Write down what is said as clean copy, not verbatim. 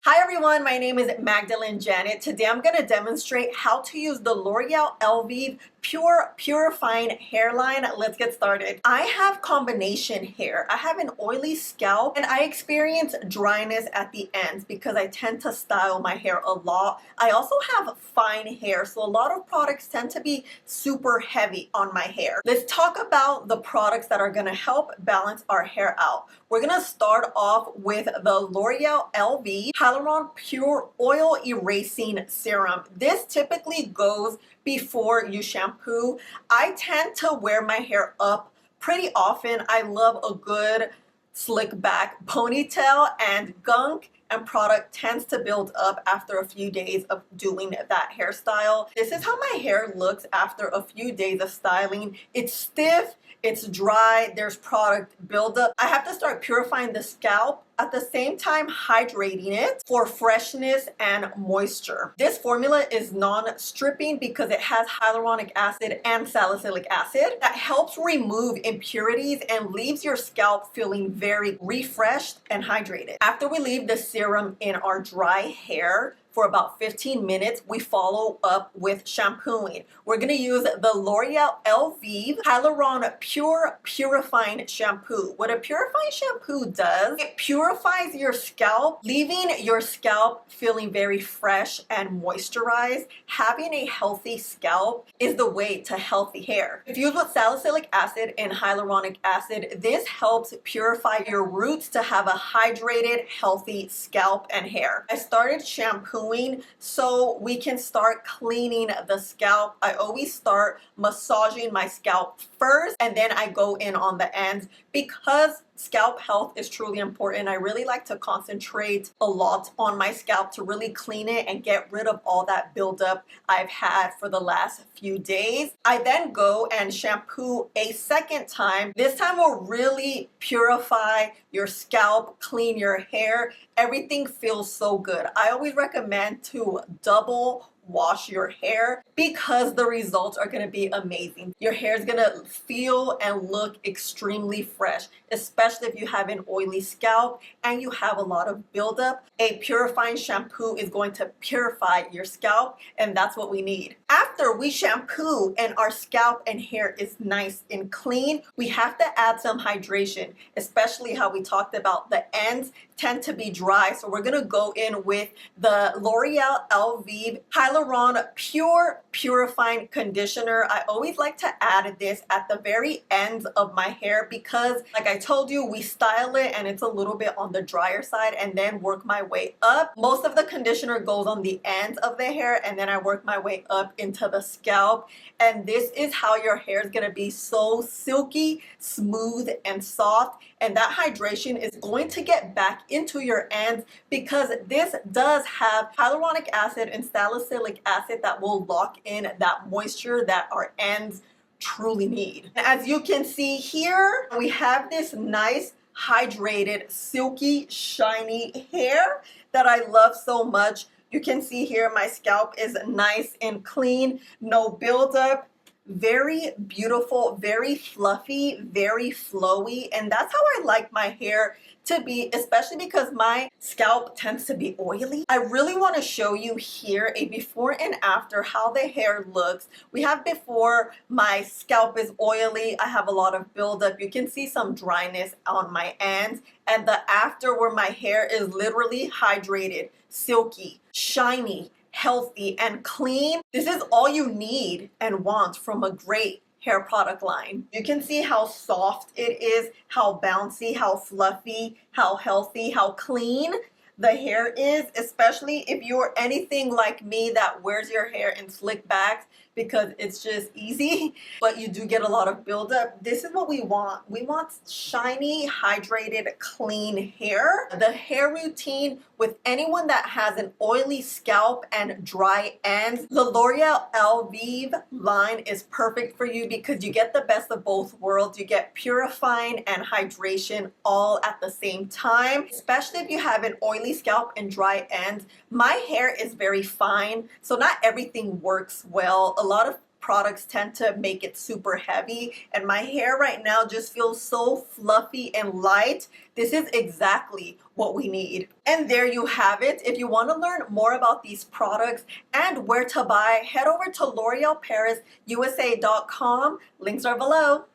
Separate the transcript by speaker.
Speaker 1: Hi everyone, my name is Magdalene Janet. Today I'm going to demonstrate how to use the L'Oreal Elvive Pure Purifying Hairline. Let's get started. I have combination hair. I have an oily scalp and I experience dryness at the ends because I tend to style my hair a lot. I also have fine hair, so a lot of products tend to be super heavy on my hair. Let's talk about the products that are going to help balance our hair out. We're going to start off with the L'Oreal Elvive Hyaluron Pure Oil Erasing Serum. This typically goes before you shampoo. I tend to wear my hair up pretty often. I love a good slick back ponytail, and gunk and product tends to build up after a few days of doing that hairstyle. This is how my hair looks after a few days of styling. It's stiff, it's dry, there's product buildup. I have to start purifying the scalp at the same time hydrating it for freshness and moisture. This formula is non-stripping because it has hyaluronic acid and salicylic acid that helps remove impurities and leaves your scalp feeling very refreshed and hydrated. After we leave the serum in our dry hair for about 15 minutes, we follow up with shampooing. We're gonna use the L'Oreal Elvive Hyaluron Pure Purifying Shampoo. What a purifying shampoo does, it purifies your scalp, leaving your scalp feeling very fresh and moisturized. Having a healthy scalp is the way to healthy hair. If used with salicylic acid and hyaluronic acid, this helps purify your roots to have a hydrated, healthy scalp and hair. I started shampooing so we can start cleaning the scalp. I always start massaging my scalp first and then I go in on the ends. Because scalp health is truly important, I really like to concentrate a lot on my scalp to really clean it and get rid of all that buildup I've had for the last few days. I then go and shampoo a second time. This time will really purify your scalp, clean your hair. Everything feels so good. I always recommend to double wash your hair because the results are going to be amazing. Your hair is going to feel and look extremely fresh, especially if you have an oily scalp and you have a lot of buildup. A purifying shampoo is going to purify your scalp, and that's what we need. After we shampoo and our scalp and hair is nice and clean, we have to add some hydration, especially how we talked about the ends tend to be dry. So we're going to go in with the L'Oreal Elvive Hyaluron Pure Purifying Conditioner. I always like to add this at the very ends of my hair because, like I told you, we style it and it's a little bit on the drier side and then work my way up. Most of the conditioner goes on the ends of the hair and then I work my way up into the scalp. And this is how your hair is going to be so silky, smooth, and soft. And that hydration is going to get back into your ends because this does have hyaluronic acid and salicylic acid that will lock in that moisture that our ends truly need. As you can see here, we have this nice hydrated, silky, shiny hair that I love so much. You can see here my scalp is nice and clean, no buildup. Very beautiful, very fluffy, very flowy, and that's how I like my hair to be, especially because my scalp tends to be oily. I really want to show you here a before and after how the hair looks. We have before, my scalp is oily, I have a lot of buildup. You can see some dryness on my ends, and the after where my hair is literally hydrated, silky, shiny, healthy, and clean. This is all you need and want from a great hair product line. You can see how soft it is, how bouncy, how fluffy, how healthy, how clean the hair is, especially if you're anything like me that wears your hair in slick backs because it's just easy, but you do get a lot of buildup. This is what we want. We want shiny, hydrated, clean hair. The hair routine with anyone that has an oily scalp and dry ends, the L'Oreal Elvive line is perfect for you because you get the best of both worlds. You get purifying and hydration all at the same time, especially if you have an oily scalp and dry ends. My hair is very fine, so not everything works well. A lot of products tend to make it super heavy, and my hair right now just feels so fluffy and light. This is exactly what we need. And there you have it. If you want to learn more about these products and where to buy, head over to l'orealparisusa.com. Links are below.